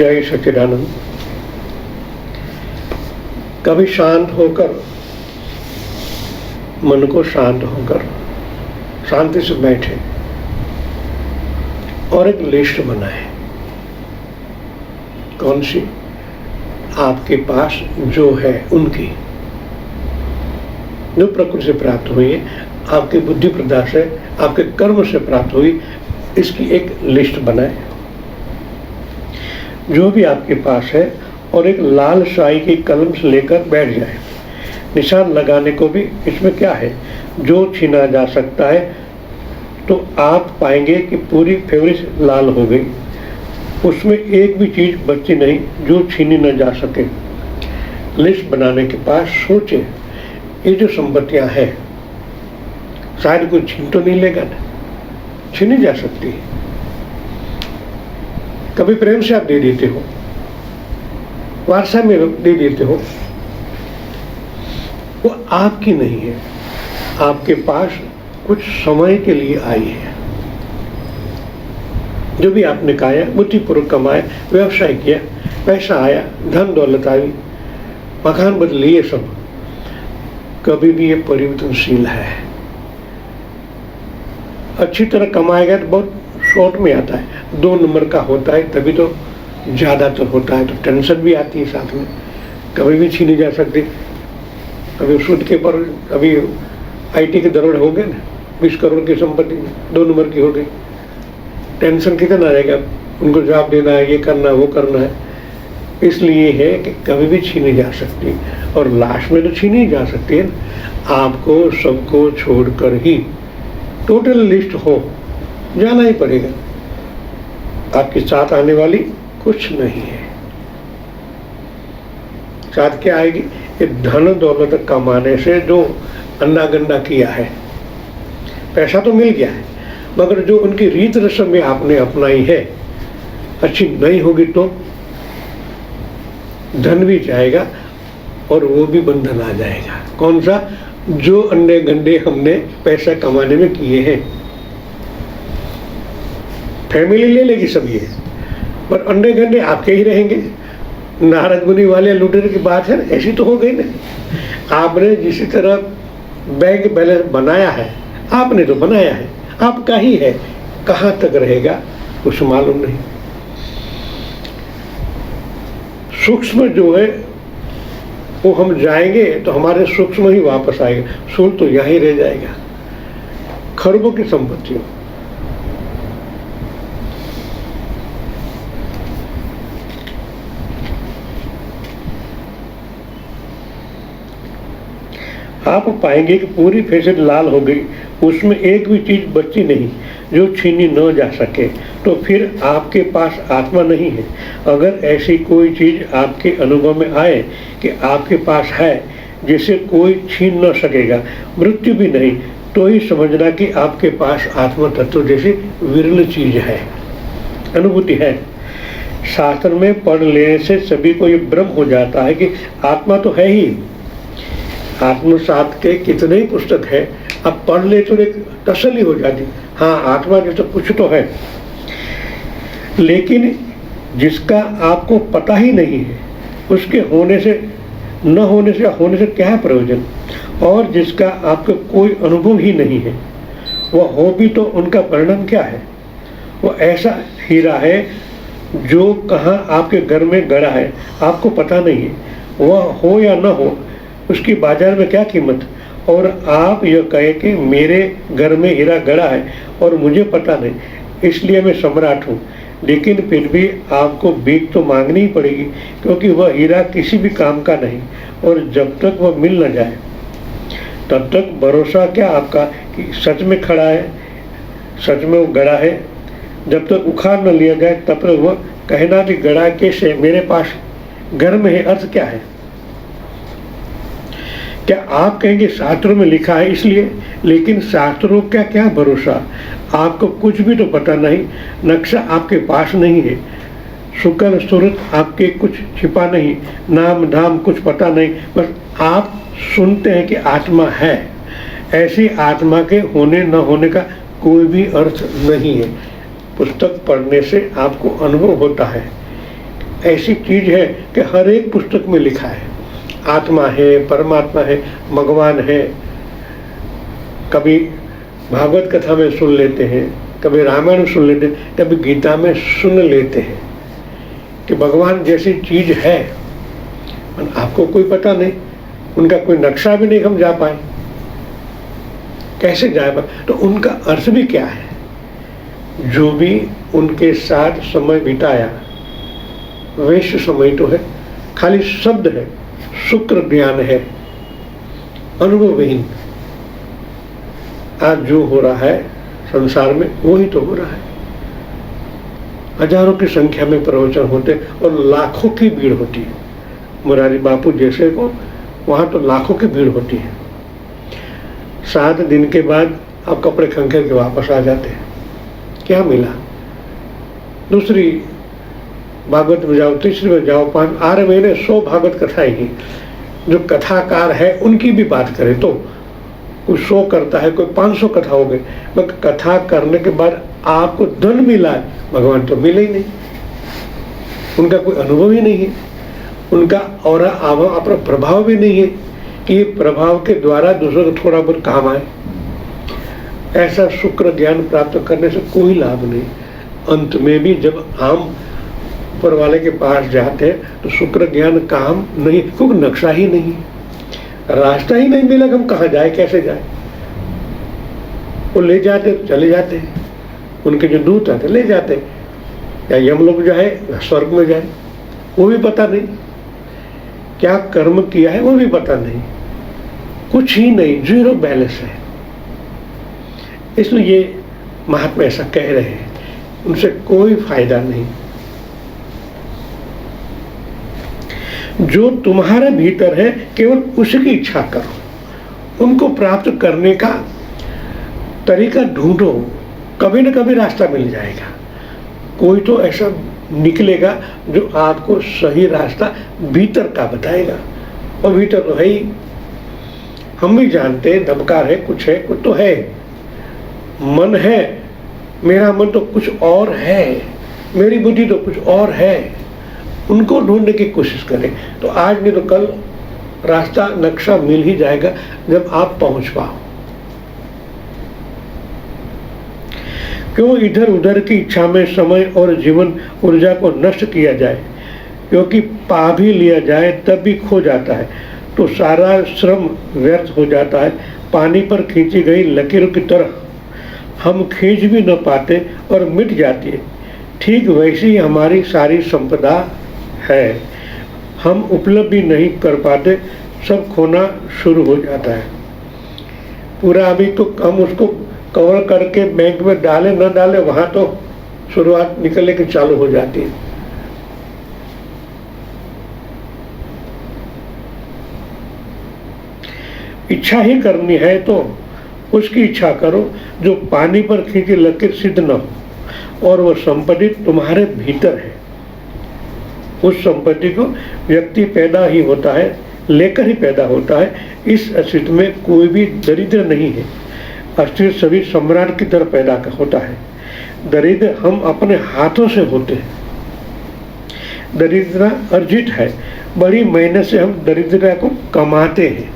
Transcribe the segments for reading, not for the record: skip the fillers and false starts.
जय सच्चिदानंद। कभी शांत होकर, मन को शांत होकर शांति से बैठे और एक लिस्ट बनाए। कौन सी? आपके पास जो है उनकी, जो प्रकृति से प्राप्त हुई है, आपकी बुद्धि प्रदा से, आपके कर्म से प्राप्त हुई, इसकी एक लिस्ट बनाए जो भी आपके पास है, और एक लाल स्याही की कलम से लेकर बैठ जाए। निशान लगाने को भी इसमें क्या है, जो छीना जा सकता है, तो आप पाएंगे कि पूरी फेवरेट लाल हो गई, उसमें एक भी चीज बची नहीं जो छीनी न जा सके। लिस्ट बनाने के पास सोचे, ये जो संपत्तियां हैं शायद कोई छीन तो नहीं लेगा ना, छीनी जा सकती है। कभी प्रेम से आप दे देते हो, वारसा में दे देते हो, वो आपकी नहीं है, आपके पास कुछ समय के लिए आई है। जो भी आपने खाया, बुद्धिपूर्वक कमाया, व्यवसाय किया, पैसा आया, धन दौलत आई, मकान बदली, ये सब कभी भी ये परिवर्तनशील है। अच्छी तरह कमाएगा तो बहुत शॉर्ट में आता है, 2 नंबर का होता है, तभी तो ज़्यादातर होता है, तो टेंशन भी आती है साथ में, कभी भी छीनी जा सकती। अभी सूद के पर अभी IT के दरोड़े हो गए ना, 20 करोड़ की संपत्ति 2 नंबर की हो गई, टेंशन कितना रहेगा, उनको जवाब देना है, ये करना है, वो करना है। इसलिए है कि कभी भी छीनी जा सकती, और लास्ट में तो छीनी जा सकती है। आपको सबको छोड़कर ही टोटल लिस्ट हो जाना ही पड़ेगा, आपके साथ आने वाली कुछ नहीं है। साथ क्या आएगी? ये धन दौलत कमाने से जो अंधा गंदा किया है, पैसा तो मिल गया है, मगर जो उनकी रीत रस्म में आपने अपनाई है अच्छी नहीं होगी तो धन भी जाएगा और वो भी बंधन आ जाएगा। कौन सा? जो अंडे गंडे हमने पैसा कमाने में किए हैं। फैमिली ले लेगी सब ये, पर अंडे गंडे आपके ही रहेंगे। नारद मुनि वाले लुटेरे की बात है, ऐसी तो हो गई ना। आपने जिस तरह बैंक बैलेंस बनाया है, आपने तो बनाया है, आपका ही है, कहाँ तक रहेगा कुछ मालूम नहीं। सूक्ष्म जो है वो हम जाएंगे तो हमारे सूक्ष्म ही वापस आएगा, स्थूल तो यहीं रह जाएगा। खरबों की संपत्तियों, आप पाएंगे कि पूरी फेसेट लाल हो गई, उसमें एक भी चीज बची नहीं जो छीनी न जा सके, तो फिर आपके पास आत्मा नहीं है। अगर ऐसी कोई चीज आपके अनुभव में आए कि आपके पास है जिसे कोई छीन न सकेगा, मृत्यु भी नहीं, तो ही समझना कि आपके पास आत्मा तत्व जैसी विरल चीज है, अनुभूति है। शास्त्र में पढ़ लेने से सभी को ये भ्रम हो जाता है कि आत्मा तो है ही। आत्मसात के कितने ही पुस्तक है, अब पढ़ ले तो एक तसल्ली हो जाती, हाँ आत्मा जैसा कुछ तो है। लेकिन जिसका आपको पता ही नहीं है, उसके होने से, न होने से, होने से क्या है प्रयोजन? और जिसका आपको कोई अनुभव ही नहीं है, वह हो भी तो उनका परिणाम क्या है? वो ऐसा हीरा है जो कहाँ आपके घर में गड़ा है, आपको पता नहीं है। वह हो या न हो, उसकी बाजार में क्या कीमत? और आप यह कहें कि मेरे घर में हीरा गड़ा है और मुझे पता नहीं, इसलिए मैं सम्राट हूँ। लेकिन फिर भी आपको भीख तो मांगनी ही पड़ेगी, क्योंकि वह हीरा किसी भी काम का नहीं, और जब तक वह मिल न जाए तब तक भरोसा क्या आपका कि सच में खड़ा है, सच में वो गड़ा है। जब तक उखाड़ न लिया जाए तब तक वह कहना कि गड़ा कैसे, मेरे पास घर में है, अर्थ क्या है? क्या आप कहेंगे शास्त्रों में लिखा है इसलिए? लेकिन शास्त्रों का क्या भरोसा, आपको कुछ भी तो पता नहीं, नक्शा आपके पास नहीं है, शुक्र सूरत आपके कुछ छिपा नहीं, नाम धाम कुछ पता नहीं, बस आप सुनते हैं कि आत्मा है। ऐसी आत्मा के होने न होने का कोई भी अर्थ नहीं है। पुस्तक पढ़ने से आपको अनुभव होता है ऐसी चीज है कि हर एक पुस्तक में लिखा है, आत्मा है, परमात्मा है, भगवान है। कभी भागवत कथा में सुन लेते हैं, कभी रामायण में सुन लेते हैं, कभी गीता में सुन लेते हैं कि भगवान जैसी चीज है, आपको कोई पता नहीं, उनका कोई नक्शा भी नहीं हम जा पाए, कैसे जा पाए। तो उनका अर्थ भी क्या है? जो भी उनके साथ समय बिताया वैश्य समय तो है, खाली शब्द है, शुक्र ज्ञान है, अनुभवहीन। आज जो हो रहा है संसार में वही तो हो रहा है। हजारों की संख्या में प्रवचन होते और लाखों की भीड़ होती है। मुरारी बापू जैसे को वहां तो लाखों की भीड़ होती है। 7 दिन के बाद आप कपड़े खंखेर के वापस आ जाते हैं। क्या मिला? दूसरी भागवत में जाओ, तीसरी में जाओ, 8 महीने 100 भागवत कथाएं की। जो कथाकार है उनकी भी बात करें तो कोई 100 करता है, कोई 500 कथा हो गई, मगर कथा करने के बाद आपको धन मिला है, भगवान तो मिले ही नहीं। उनका कोई अनुभव ही नहीं है, उनका और अपना प्रभाव भी नहीं है कि ये प्रभाव के द्वारा दूसरों को थोड़ा बहुत काम आए। ऐसा शुक्र ज्ञान प्राप्त करने से कोई लाभ नहीं। अंत में भी जब हम ऊपर वाले के पास जाते हैं तो शुक्र ज्ञान काम नहीं, क्योंकि नक्शा ही नहीं, रास्ता ही नहीं मिला कि हम कहाँ जाए, कैसे जाए। वो ले जाते चले जाते हैं, उनके जो दूत आते ले जाते हैं, या यम लोग जो है स्वर्ग में जाए वो भी पता नहीं, क्या कर्म किया है वो भी पता नहीं, कुछ ही नहीं, 0 बैलेंस है। इसलिए ये महात्मा ऐसा कह रहे हैं, उनसे कोई फायदा नहीं। जो तुम्हारे भीतर है केवल उसकी इच्छा करो, उनको प्राप्त करने का तरीका ढूंढो, कभी न कभी रास्ता मिल जाएगा। कोई तो ऐसा निकलेगा जो आपको सही रास्ता भीतर का बताएगा, और भीतर तो है ही। हम भी जानते हैं धबकार है, कुछ तो है, मन है, मेरा मन तो कुछ और है, मेरी बुद्धि तो कुछ और है। उनको ढूंढने की कोशिश करें तो आज नहीं तो कल रास्ता नक्शा मिल ही जाएगा जब आप पहुंच पाओ। क्यों इधर उधर की इच्छा में समय और जीवन ऊर्जा को नष्ट किया जाए, क्योंकि पा भी लिया जाए तब भी खो जाता है तो सारा श्रम व्यर्थ हो जाता है। पानी पर खींची गई लकीरों की तरह हम खींच भी न पाते और मिट जाती है। ठीक वैसी ही हमारी सारी संपदा है, हम उपलब्धि नहीं कर पाते, सब खोना शुरू हो जाता है। पूरा अभी तो हम उसको कवर करके बैंक में डाले न डाले, वहां तो शुरुआत निकलने की चालू हो जाती है। इच्छा ही करनी है तो उसकी इच्छा करो जो पानी पर खींची लकीर सिद्ध न हो, और वह संपत्ति तुम्हारे भीतर है। उस संपत्ति को व्यक्ति पैदा ही होता है, लेकर ही पैदा होता है। इस अस्तित्व में कोई भी दरिद्र नहीं है। अस्तित्व सभी सम्राट की तरह पैदा होता है। दरिद्र हम अपने हाथों से होते हैं। दरिद्रता अर्जित है, बड़ी मेहनत से हम दरिद्रता को कमाते हैं।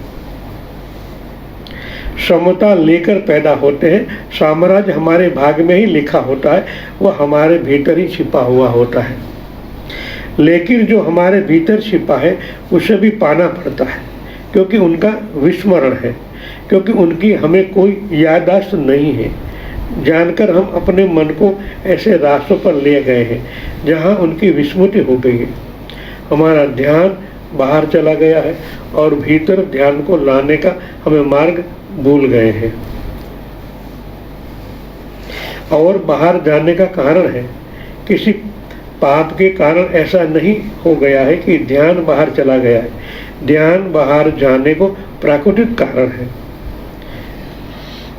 समता लेकर पैदा होते हैं। साम्राज्य हमारे भाग में ही लिखा होता है, वह हमारे भीतर ही छिपा हुआ होता है। लेकिन जो हमारे भीतर छिपा है उसे भी पाना पड़ता है, क्योंकि उनका विस्मरण है, क्योंकि उनकी हमें कोई याददाश्त नहीं है। जानकर हम अपने मन को ऐसे रास्तों पर ले गए हैं जहां उनकी विस्मृति हो गई है। हमारा ध्यान बाहर चला गया है और भीतर ध्यान को लाने का हमें मार्ग भूल गए हैं। और बाहर जाने का कारण है, किसी पाप के कारण ऐसा नहीं हो गया है कि ध्यान बाहर चला गया है। ध्यान बाहर जाने को प्राकृतिक कारण है,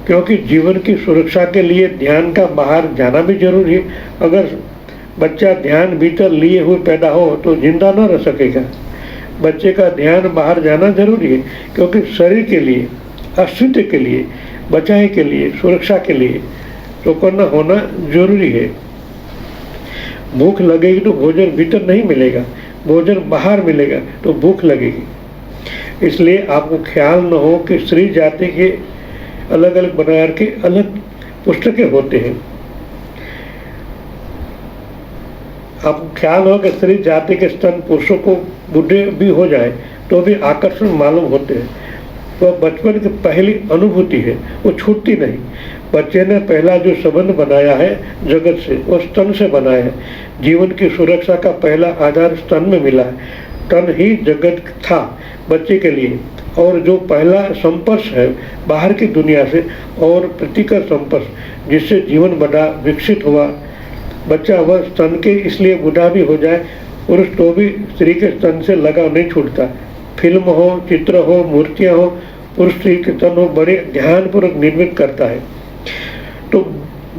क्योंकि जीवन की सुरक्षा के लिए ध्यान का बाहर जाना भी जरूरी है। अगर बच्चा ध्यान भीतर लिए हुए पैदा हो तो जिंदा न रह सकेगा। बच्चे का ध्यान बाहर जाना जरूरी है, क्योंकि शरीर के लिए, अस्तित्व के लिए, बचाव के लिए, सुरक्षा के लिए तो करना होना जरूरी है। भूख लगेगी तो भोजन भीतर नहीं मिलेगा, भोजन बाहर मिलेगा तो भूख लगेगी। इसलिए आपको ख्याल न हो कि स्त्री जाति के अलग अलग प्रकार के अलग पुस्तकें होते हैं। आपको ख्याल हो कि स्त्री जाति के स्तन पुरुषों को बूढ़े भी हो जाए तो भी आकर्षण मालूम होते हैं। वह बचपन की पहली अनुभूति है, वो छूटती नहीं। बच्चे ने पहला जो संबंध बनाया है जगत से, वो स्तन से बनाया है। जीवन की सुरक्षा का पहला आधार स्तन में मिला है। तन ही जगत था बच्चे के लिए, और जो पहला संपर्श है बाहर की दुनिया से और प्रतिकर संपर्श जिससे जीवन बड़ा विकसित हुआ। बच्चा वह स्तन के इसलिए बूढ़ा भी हो जाए, पुरुष तो भी स्त्री के स्तन से लगाव नहीं छूटता। फिल्म हो, चित्र हो, मूर्तियाँ हो, पुरुष स्त्री के स्तन हो बड़े ध्यानपूर्वक निर्मित करता है। तो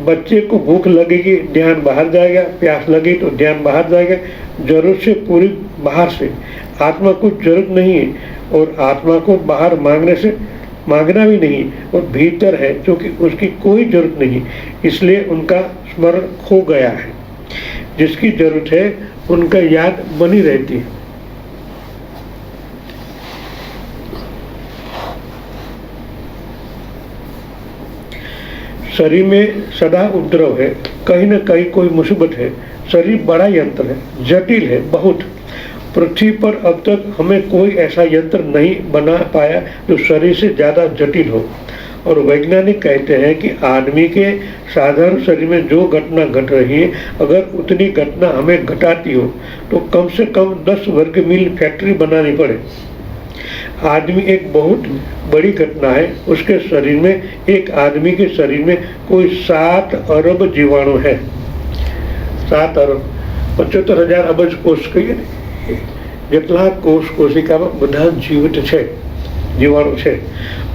बच्चे को भूख लगेगी, ध्यान बाहर जाएगा, प्यास लगी तो ध्यान बाहर जाएगा। जरूरत से पूरी बाहर से, आत्मा को जरूरत नहीं है और आत्मा को बाहर मांगना भी नहीं, और भीतर है क्योंकि उसकी कोई जरूरत नहीं, इसलिए उनका स्मरण खो गया है। जिसकी जरूरत है उनका याद बनी रहती है। शरीर में सदा उपद्रव है, कहीं न कहीं कोई मुसीबत है। शरीर बड़ा यंत्र है, जटिल है बहुत। पृथ्वी पर अब तक हमें कोई ऐसा यंत्र नहीं बना पाया जो शरीर से ज़्यादा जटिल हो। और वैज्ञानिक कहते हैं कि आदमी के साधारण शरीर में जो घटना घट रही है, अगर उतनी घटना हमें घटाती हो तो कम से कम 10 वर्ग मील फैक्ट्री बनानी पड़े। आदमी एक बहुत बड़ी घटना है। उसके शरीर में, एक आदमी के शरीर में कोई 7 अरब जीवाणु है। 7 अरब 75,000 अबज कोष कहिए ने, જેટલા કોશિકામાં બધા જીવિત છે, जीवाणु છે।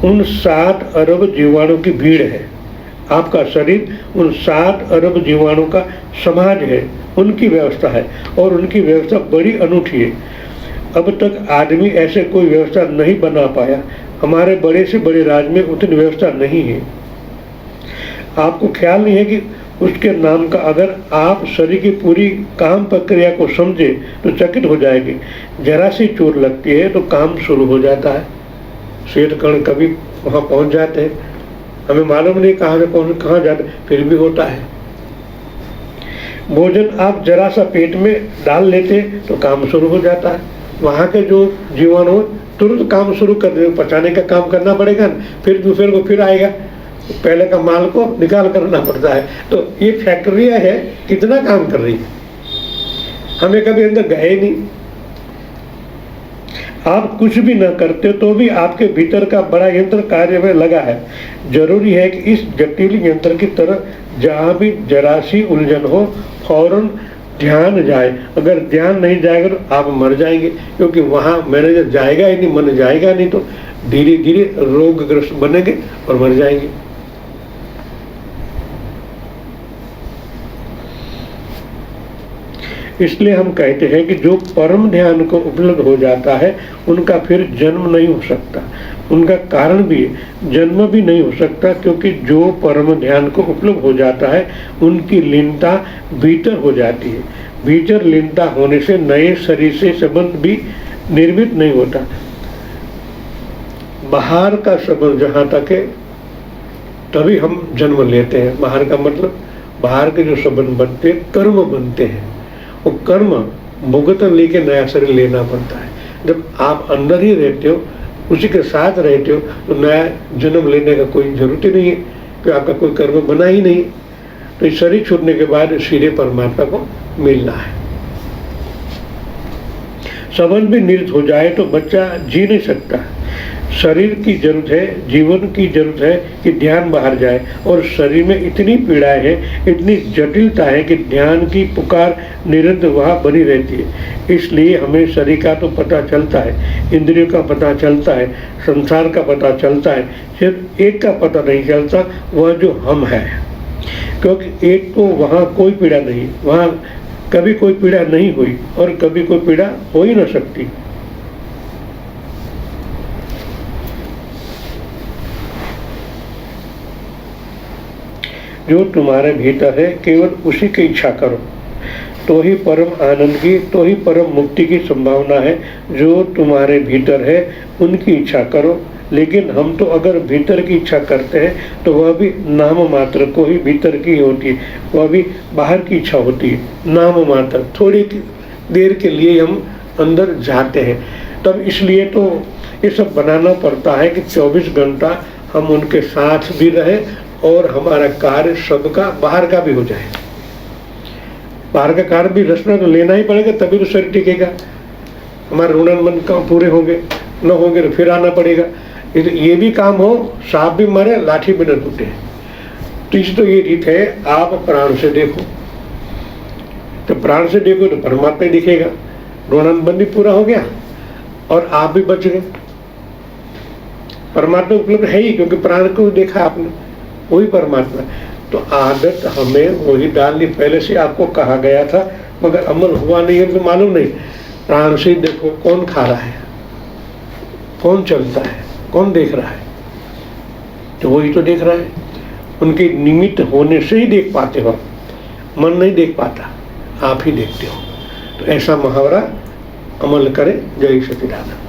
उन 7 अरब जीवाणु की भीड़ है। आपका शरीर उन 7 अरब जीवाणु का समाज है, उनकी व्यवस्था है, और उनकी व्यवस्था बड़ी अनूठी है। अब तक आदमी ऐसे कोई व्यवस्था नहीं बना पाया। हमारे बड़े से बड़े राज्य में उतनी व्यवस्था नहीं है। आपको ख्याल नहीं है कि उसके नाम का, अगर आप शरीर की पूरी काम प्रक्रिया को समझे तो चकित हो जाएंगे। जरा सी चोट लगती है तो काम शुरू हो जाता है। श्वेत कण कभी वहाँ पहुँच जाते हैं, हमें मालूम नहीं कहाँ जाते, फिर भी होता है। भोजन आप जरा सा पेट में डाल लेते तो काम शुरू हो जाता है। वहाँ के जो जीवाणु तुरंत काम शुरू कर दे, पचाने का काम करना पड़ेगा ना, फिर दूसरे को फिर आएगा, पहले का माल को निकाल करना पड़ता है। तो ये फैक्ट्रियाँ है, कितना काम कर रही है, हमें कभी अंदर गए नहीं। आप कुछ भी न करते तो भी आपके भीतर का बड़ा यंत्र कार्य में लगा है। जरूरी है कि इस जटिल यंत्र की तरह जहाँ भी जरा सी उलझन हो फौरन ध्यान जाए। अगर ध्यान नहीं जाएगा तो आप मर जाएंगे, क्योंकि वहाँ मैनेजर जाएगा ही नहीं, मन जाएगा नहीं, तो धीरे धीरे रोगग्रस्त बनेंगे और मर जाएंगे। इसलिए हम कहते हैं कि जो परम ध्यान को उपलब्ध हो जाता है उनका फिर जन्म नहीं हो सकता। उनका कारण भी जन्म भी नहीं हो सकता, क्योंकि जो परम ध्यान को उपलब्ध हो जाता है उनकी लीनता भीतर हो जाती है। भीतर लीनता होने से नए शरीर से संबंध भी निर्मित नहीं होता। बाहर का संबंध जहाँ तक है तभी हम जन्म लेते हैं। बाहर का मतलब बाहर के जो संबंध बनते हैं कर्म बनते हैं। वो कर्म भुगतन लेके नया शरीर लेना पड़ता है। जब आप अंदर ही रहते हो, उसी के साथ रहते हो, तो नया जन्म लेने का कोई जरूरत ही नहीं है, कि आपका कोई कर्म बना ही नहीं। तो इस शरीर छूटने के बाद सीधे परमात्मा को मिलना है। संबंध भी निरस्त हो जाए तो बच्चा जी नहीं सकता। शरीर की जरूरत है, जीवन की जरूरत है कि ध्यान बाहर जाए, और शरीर में इतनी पीड़ाएं हैं, इतनी जटिलता है कि ध्यान की पुकार निरंतर वहाँ बनी रहती है। इसलिए हमें शरीर का तो पता चलता है, इंद्रियों का पता चलता है, संसार का पता चलता है, सिर्फ एक का पता नहीं चलता, वह जो हम है। क्योंकि एक तो वहाँ कोई पीड़ा नहीं, वहाँ कभी कोई पीड़ा नहीं हुई और कभी कोई पीड़ा हो ही न सकती। जो तुम्हारे भीतर है केवल उसी की इच्छा करो। तो ही परम आनंद की, तो ही परम मुक्ति की संभावना है। जो तुम्हारे भीतर है उनकी इच्छा करो। लेकिन हम तो अगर भीतर की इच्छा करते हैं तो वह भी नाम मात्र को ही भीतर की होती है, वह भी बाहर की इच्छा होती है, नाम मात्र। थोड़ी देर के लिए हम अंदर जाते हैं, तब इसलिए तो ये सब बनाना पड़ता है कि 24 घंटा हम उनके साथ भी रहे और हमारा कार्य सबका बाहर का भी हो जाए। बाहर का कार्य भी रचना तो लेना ही पड़ेगा, तभी तो शरीर टिकेगा। हमारे ऋणानुबंध काम पूरे होंगे, न होंगे तो फिर आना पड़ेगा। ये भी काम हो, सांप भी मरे लाठी भी न टूटे। तो इस तो ये रीत है, आप प्राण से देखो। तो प्राण से देखो तो परमात्मा ही दिखेगा। ऋणानुबंध भी पूरा हो गया और आप भी बच गए। परमात्मा उपलब्ध है ही, क्योंकि प्राण को देखा आपने, वही परमात्मा। तो आदत हमें वही डालनी। पहले से आपको कहा गया था, मगर अमल हुआ नहीं है तो मालूम नहीं। प्राण से देखो, कौन खा रहा है, कौन चलता है, कौन देख रहा है, तो वही तो देख रहा है। उनके निमित्त होने से ही देख पाते हो, मन नहीं देख पाता, आप ही देखते हो। तो ऐसा मुहावरा अमल करें। जय सच्चिदानंद।